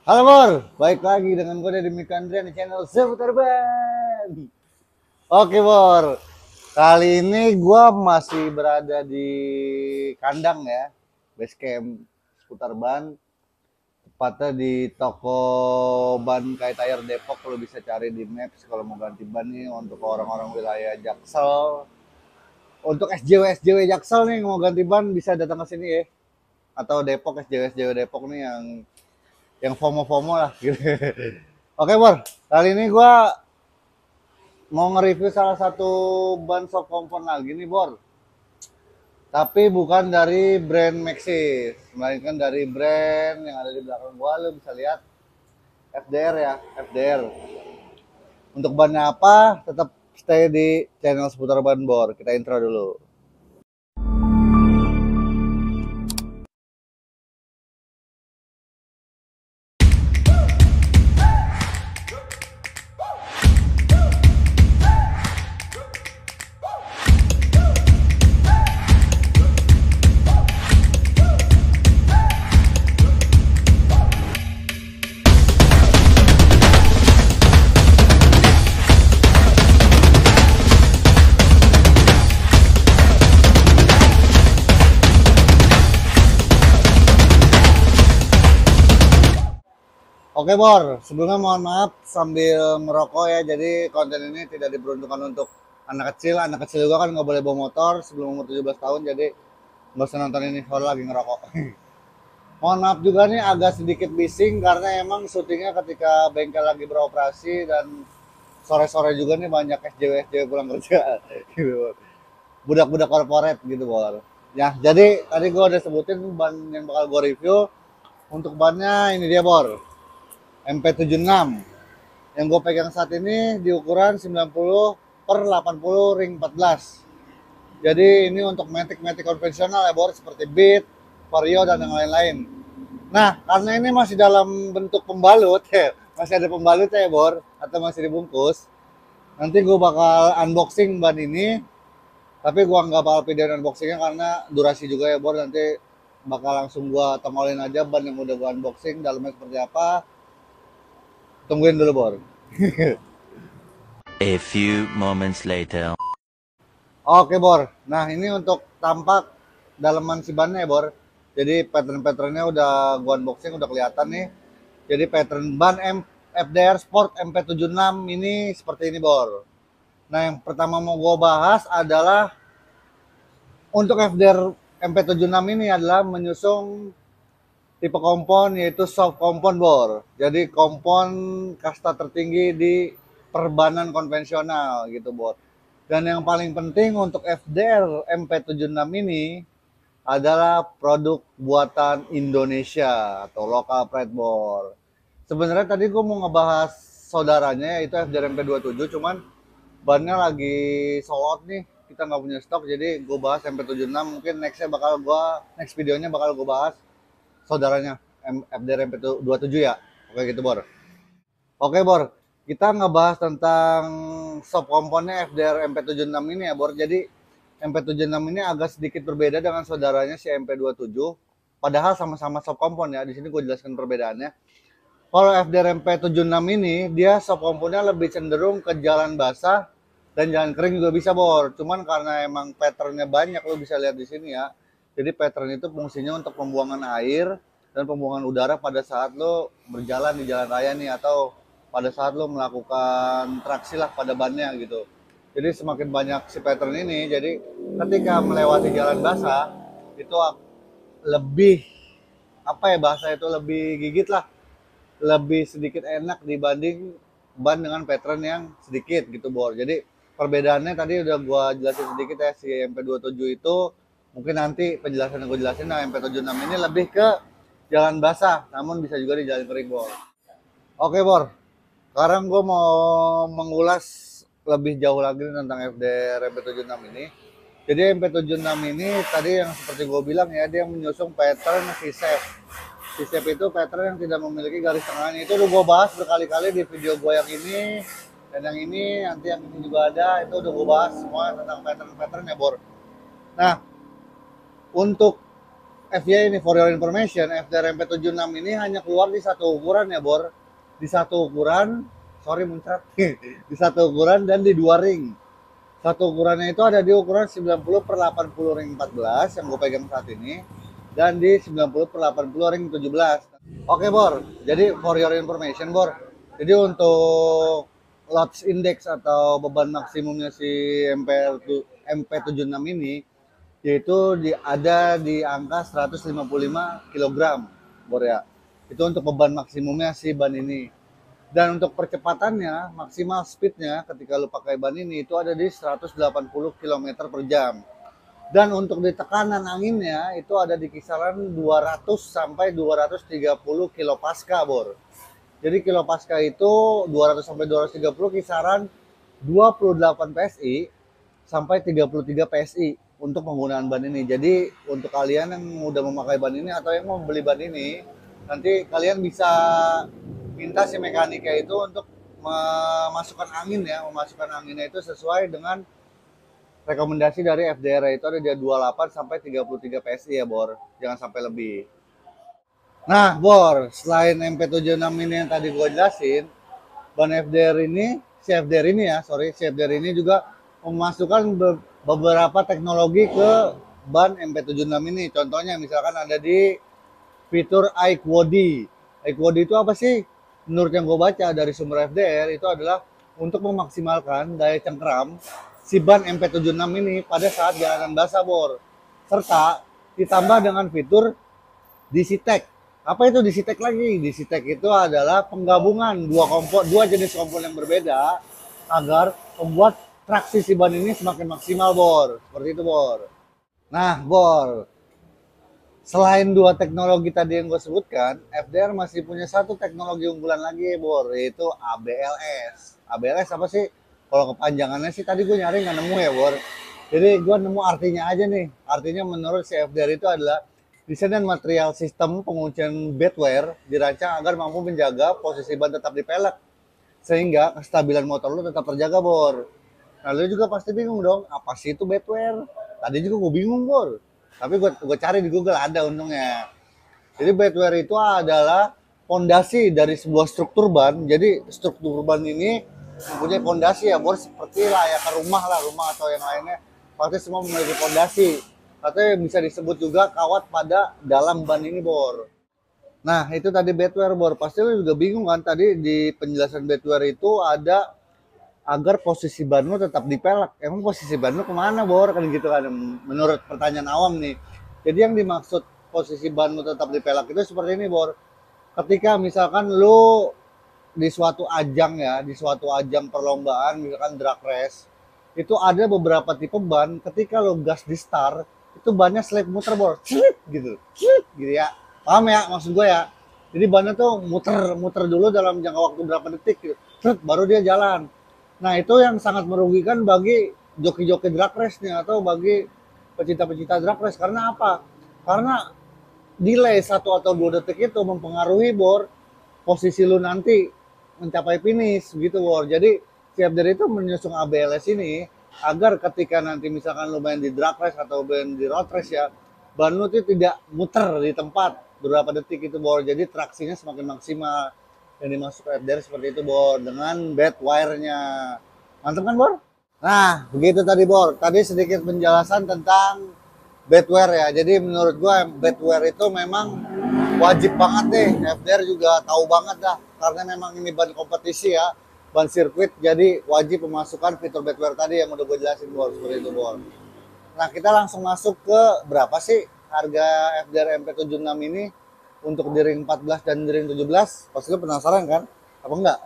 Halo Bor, baik lagi dengan gue Deddy Mikandrian di channel Seputar Ban. Oke Bor, kali ini gue masih berada di kandang ya, base camp seputar ban, tepatnya di toko ban kayak tire Depok. Lo bisa cari di Maps kalau mau ganti ban nih untuk orang-orang wilayah Jaksel. Untuk SJW Jaksel nih mau ganti ban bisa datang ke sini ya, atau Depok SJW Depok nih yang FOMO lah gitu. Oke Bor, kali ini gua mau nge-review salah satu ban shop kompon lagi nih Bor. Tapi bukan dari brand Maxxis, melainkan dari brand yang ada di belakang gua. Lo bisa lihat FDR ya, FDR. Untuk bannya apa? Tetap stay di channel seputar ban Bor. Kita intro dulu. Oke Bor, sebelumnya mohon maaf sambil merokok ya. Jadi konten ini tidak diperuntukkan untuk anak kecil. Anak kecil juga kan nggak boleh bawa motor sebelum umur 17 tahun. Jadi nggak usah nonton ini kalau lagi ngerokok. Mohon maaf juga nih agak sedikit bising karena emang syutingnya ketika bengkel lagi beroperasi dan sore-sore juga nih banyak SJW pulang kerja gitu. Budak-budak korporat gitu Bor. Ya, jadi tadi gue udah sebutin ban yang bakal gue review. Untuk bannya ini dia Bor. MP76 yang gue pegang saat ini di ukuran 90 per 80 ring 14. Jadi ini untuk matic konvensional ya Bor, seperti Beat, Vario dan yang lain-lain. Nah, karena ini masih dalam bentuk pembalut ya, masih ada pembalut ya Bor, atau masih dibungkus. Nanti gue bakal unboxing ban ini, tapi gue nggak bakal video unboxingnya karena durasi juga ya Bor. Nanti bakal langsung gue tongolin aja ban yang udah gue unboxing, dalamnya seperti apa. Tungguin dulu Bor. A few moments later. Oke Bor, nah ini untuk tampak dalaman si bannya ya Bor. Jadi pattern-patternnya udah gua unboxing, udah kelihatan nih. Jadi pattern ban FDR Sport MP76 ini seperti ini Bor. Nah yang pertama mau gua bahas adalah untuk FDR MP76 ini adalah menyusung tipe kompon yaitu soft kompon Bor. Jadi kompon kasta tertinggi di perbanan konvensional gitu Bor. Dan yang paling penting untuk FDR MP76 ini adalah produk buatan Indonesia atau lokal pride Bor. Sebenarnya tadi gue mau ngebahas saudaranya yaitu FDR MP27, cuman bannya lagi sold out nih, kita nggak punya stok, jadi gue bahas MP76. Mungkin next videonya bakal gue bahas saudaranya FDR MP27 ya. Oke gitu Bor. Oke Bor, kita ngebahas tentang sub komponnya FDR MP76 ini ya Bor. Jadi MP76 ini agak sedikit berbeda dengan saudaranya si MP27. Padahal sama-sama sub kompon ya. Di sini gue jelaskan perbedaannya. Kalau FDR MP76 ini dia sub komponnya lebih cenderung ke jalan basah dan jalan kering juga bisa Bor. Cuman karena emang patternnya banyak, lo bisa lihat di sini ya. Jadi pattern itu fungsinya untuk pembuangan air dan pembuangan udara pada saat lo berjalan di jalan raya nih, atau pada saat lo melakukan traksi lah pada bannya gitu. Jadi semakin banyak si pattern ini, jadi ketika melewati jalan basah itu lebih apa ya, bahasa itu lebih gigit lah, lebih sedikit enak dibanding ban dengan pattern yang sedikit gitu Bor. Jadi perbedaannya tadi udah gua jelasin sedikit ya. Si MP27 itu mungkin nanti penjelasan yang gue jelasin. Nah MP76 ini lebih ke jalan basah namun bisa juga di jalan kering Bor. Oke Bor, sekarang gue mau mengulas lebih jauh lagi tentang FDR MP76 ini. Jadi MP76 ini tadi yang seperti gue bilang ya, dia menyusung pattern V-shape. V-shape itu pattern yang tidak memiliki garis tengahnya. Itu udah gue bahas berkali-kali di video gue yang ini dan yang ini, nanti yang ini juga ada. Itu udah gue bahas semua tentang pattern-pattern ya Bor. Nah, untuk FY ini for your information, FDR MP76 ini hanya keluar di satu ukuran ya, Bor. Di satu ukuran, sorry muncrat. Di satu ukuran dan di 2 ring. Satu ukurannya itu ada di ukuran 90 per 80 ring 14 yang gue pegang saat ini, dan di 90 per 80 ring 17. Oke, Bor. Jadi for your information, Bor. Jadi untuk loads index atau beban maksimumnya si MP76 ini yaitu ada di angka 155 kg, Bor ya. Itu untuk beban maksimumnya si ban ini. Dan untuk percepatannya, maksimal speednya ketika lu pakai ban ini itu ada di 180 km per jam. Dan untuk di tekanan anginnya itu ada di kisaran 200 sampai 230 kilopascal, Bor. Jadi kilopascal itu 200 sampai 230 kisaran 28 PSI sampai 33 PSI untuk penggunaan ban ini. Jadi untuk kalian yang udah memakai ban ini atau yang mau beli ban ini, nanti kalian bisa minta si mekanika itu untuk memasukkan angin ya, memasukkan anginnya itu sesuai dengan rekomendasi dari FDR, itu ada di 28 sampai 33 PSI ya, Bor. Jangan sampai lebih. Nah, Bor, selain MP76 ini yang tadi gue jelasin, ban FDR ini, si FDR ini juga memasukkan beberapa teknologi ke ban MP76 ini. Contohnya misalkan ada di fitur iQuadi. iQuadi itu apa sih? Menurut yang gue baca dari sumber FDR itu adalah untuk memaksimalkan daya cengkram si ban MP76 ini pada saat jalanan basah, Bor. Serta ditambah dengan fitur DC Tech. Apa itu DC Tech lagi? DC Tech itu adalah penggabungan dua jenis kompon yang berbeda agar membuat traksi si ban ini semakin maksimal, Bor. Seperti itu, Bor. Nah, Bor, selain dua teknologi tadi yang gue sebutkan, FDR masih punya satu teknologi unggulan lagi, Bor, yaitu ABLS. ABLS apa sih? Kalau kepanjangannya sih tadi gue nyari nggak nemu ya, Bor. Jadi gue nemu artinya aja nih. Artinya menurut si FDR itu adalah desain dan material sistem penguncian bedwear dirancang agar mampu menjaga posisi ban tetap di pelek, sehingga kestabilan motor lu tetap terjaga, Bor. Nah, lu juga pasti bingung dong, apa sih itu bedwear? Tadi juga gue bingung, Bor. Tapi gue cari di Google, ada untungnya. Jadi bedwear itu adalah fondasi dari sebuah struktur ban. Jadi struktur ban ini mempunyai fondasi ya, Bor, seperti layaknya rumah atau yang lainnya. Pasti semua memiliki fondasi. Atau yang bisa disebut juga kawat pada dalam ban ini, Bor. Nah, itu tadi bedwear, Bor. Pasti lu juga bingung kan, tadi di penjelasan bedwear itu ada agar posisi ban lu tetap di pelek. Emang posisi ban lu kemana, Bor? Kan gitu kan, menurut pertanyaan awam nih. Jadi yang dimaksud posisi ban lu tetap di pelek itu seperti ini, Bor. Ketika misalkan lu di suatu ajang perlombaan, misalkan drag race, itu ada beberapa tipe ban, ketika lo gas di start, itu bannya slip muter, Bor. Gitu ya. Paham ya maksud gue ya? Jadi bannya tuh muter dulu dalam jangka waktu berapa detik gitu. Baru dia jalan. Nah, itu yang sangat merugikan bagi joki-joki drag race nih, atau bagi pecinta-pecinta drag race. Karena apa? Karena delay 1 atau 2 detik itu mempengaruhi, Bor, posisi lu nanti mencapai finish gitu, Bor. Jadi si FDR itu menyusung ABLS ini agar ketika nanti misalkan lu main di drag race atau main di road race ya, ban lu itu tidak muter di tempat beberapa detik itu, Bor. Jadi traksinya semakin maksimal. Yang dimasuk FDR seperti itu, Bor, dengan bed wire-nya. Mantap kan, Bor? Nah, begitu tadi, Bor. Tadi sedikit penjelasan tentang bedwear ya. Jadi menurut gua bedwear itu memang wajib banget deh. FDR juga tahu banget dah, karena memang ini ban kompetisi ya, ban sirkuit, jadi wajib memasukkan fitur bedwear tadi yang udah gue jelasin, Bor. Seperti itu, Bor. Nah, kita langsung masuk ke berapa sih harga FDR MP76 ini untuk di ring 14 dan di ring 17. Pasti lu penasaran kan? Apa enggak?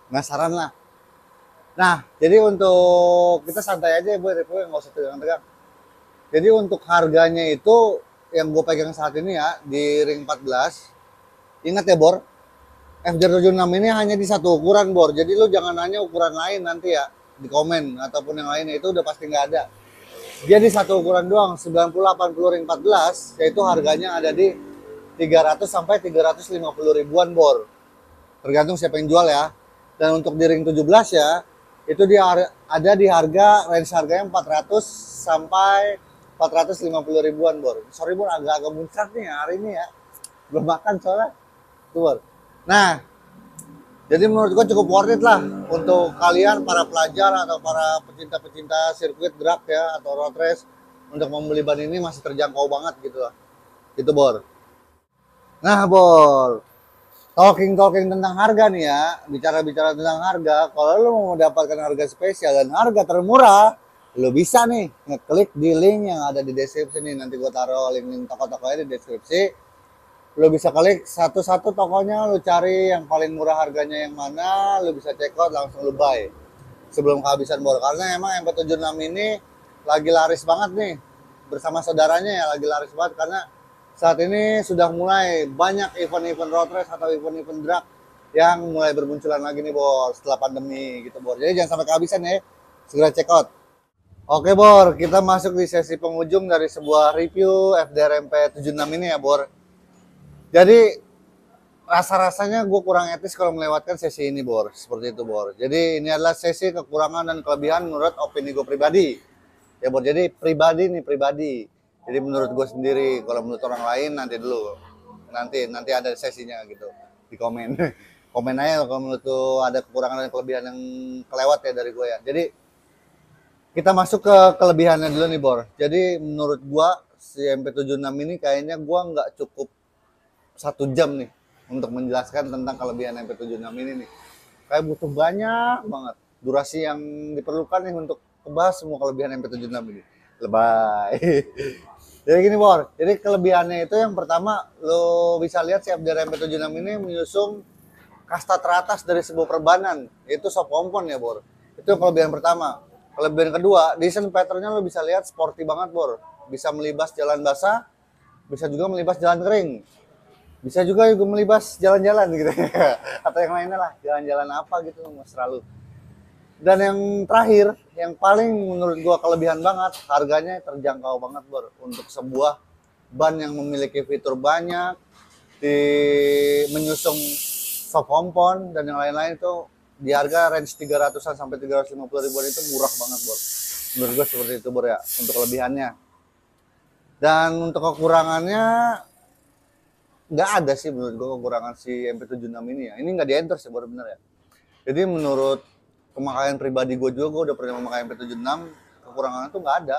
Penasaran lah. Nah, jadi untuk kita santai aja ya, Bu, nggak usah tegang-tegang. Jadi untuk harganya itu yang gue pegang saat ini ya, di ring 14. Ingat ya, Bor, FDR 76 ini hanya di satu ukuran, Bor. Jadi lu jangan nanya ukuran lain nanti ya di komen ataupun yang lainnya, itu udah pasti nggak ada. Dia di satu ukuran doang, 90 80 ring 14, yaitu harganya ada di 300 sampai 350 ribuan, Bor. Tergantung siapa yang jual ya. Dan untuk di ring 17 ya, itu dia ada di range harganya 400 sampai 450 ribuan, Bor. Sorry, Bor, agak-agak muncrat nih hari ini ya. Belum makan soalnya. Tuh, Bor. Nah, jadi menurut gua cukup worth it lah untuk kalian para pelajar atau para pecinta-pecinta sirkuit drag ya atau road race untuk membeli ban ini masih terjangkau banget gitu lah. Gitu, Bor. Nah, Bor, talking tentang harga nih ya, bicara tentang harga. Kalau lo mau mendapatkan harga spesial dan harga termurah, lo bisa nih ngeklik di link yang ada di deskripsi nih. Nanti gue taruh link toko-tokonya di deskripsi. Lo bisa klik satu-satu tokonya, lo cari yang paling murah harganya yang mana, lo bisa check out langsung lo buy sebelum kehabisan, Bor. Karena emang MP76 ini lagi laris banget nih, bersama saudaranya ya lagi laris banget karena saat ini sudah mulai banyak event-event road race atau event-event drag yang mulai bermunculan lagi nih, Bor, setelah pandemi gitu, Bor. Jadi jangan sampai kehabisan ya, segera check out. Oke, Bor, kita masuk di sesi penghujung dari sebuah review FDR MP76 ini ya, Bor. Jadi rasa-rasanya gue kurang etis kalau melewatkan sesi ini, Bor. Seperti itu, Bor. Jadi ini adalah sesi kekurangan dan kelebihan menurut opini gue pribadi. Ya, Bor. Jadi pribadi. Jadi menurut gue sendiri, kalau menurut orang lain nanti dulu. Nanti ada sesinya gitu di komen. Komen aja kalau menurut lu ada kekurangan dan kelebihan yang kelewat ya dari gue ya. Jadi kita masuk ke kelebihannya dulu nih, Bor. Jadi menurut gue si MP76 ini kayaknya gue nggak cukup 1 jam nih untuk menjelaskan tentang kelebihan MP76 ini nih. Kayak butuh banyak banget durasi yang diperlukan nih untuk membahas semua kelebihan MP76 ini. Lebay. Jadi gini, Bor. Jadi kelebihannya itu yang pertama lo bisa lihat si FDR MP76 ini menyusung kasta teratas dari sebuah perbanan, yaitu soft compound ya, Bor. Itu kelebihan pertama. Kelebihan kedua, desain patternnya lo bisa lihat sporty banget, Bor. Bisa melibas jalan basah, bisa juga melibas jalan kering. Bisa juga melibas jalan-jalan gitu. Atau yang lainnya lah, jalan-jalan apa gitu Mas Ralu. Dan yang terakhir, yang paling menurut gua kelebihan banget, harganya terjangkau banget, Bor. Untuk sebuah ban yang memiliki fitur banyak, menyusung soft compound dan yang lain-lain itu di harga range 300-an sampai 350 ribuan itu murah banget, Bor. Menurut gua seperti itu, Bor ya, untuk kelebihannya. Dan untuk kekurangannya nggak ada sih menurut gua kekurangan si MP76 ini ya. Ini nggak di endorse ya, Bor, bener ya. Jadi menurut pemakaian pribadi gue juga, gue udah pernah memakai MP76, kekurangannya tuh nggak ada.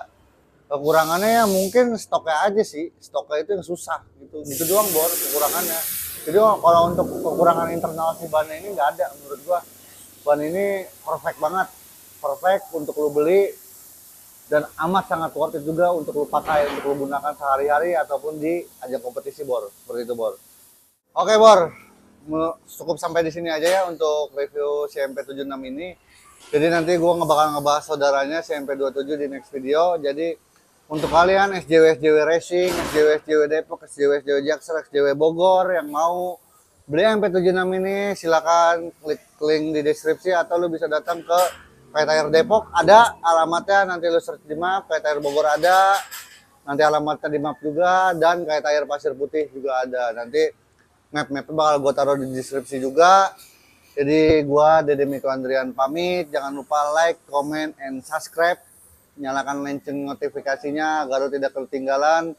Kekurangannya ya mungkin stoknya aja sih, stoknya itu yang susah gitu doang, Bor, kekurangannya. Jadi kalau untuk kekurangan internal si ban ini nggak ada menurut gue. Ban ini perfect banget, perfect untuk lo beli dan amat sangat worth it juga untuk lo pakai, untuk lo gunakan sehari-hari ataupun di ajang kompetisi, Bor, seperti itu, Bor. Oke, Bor, cukup sampai di sini aja ya untuk review si MP76 ini. Jadi nanti gue bakal ngebahas saudaranya si MP27 di next video. Jadi untuk kalian SJW Racing, SJW Depok, SJW Jaksel, SJW Bogor yang mau beli MP76 ini, silakan klik link di deskripsi atau lu bisa datang ke Tire Depok, ada alamatnya, nanti lu search di map. Tire Bogor ada, nanti alamatnya di map juga, dan Tire Pasir Putih juga ada. Nanti map-mapnya bakal gue taruh di deskripsi juga. Jadi gua Dede Miko Andrian pamit. Jangan lupa like, comment, and subscribe. Nyalakan lonceng notifikasinya agar tidak ketinggalan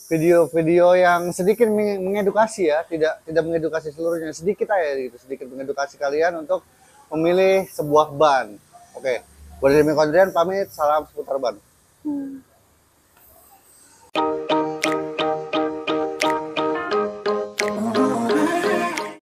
video-video yang sedikit mengedukasi ya, tidak mengedukasi seluruhnya, sedikit aja gitu, sedikit mengedukasi kalian untuk memilih sebuah ban. Oke, gua Dede Miko Andrian pamit. Salam seputar ban.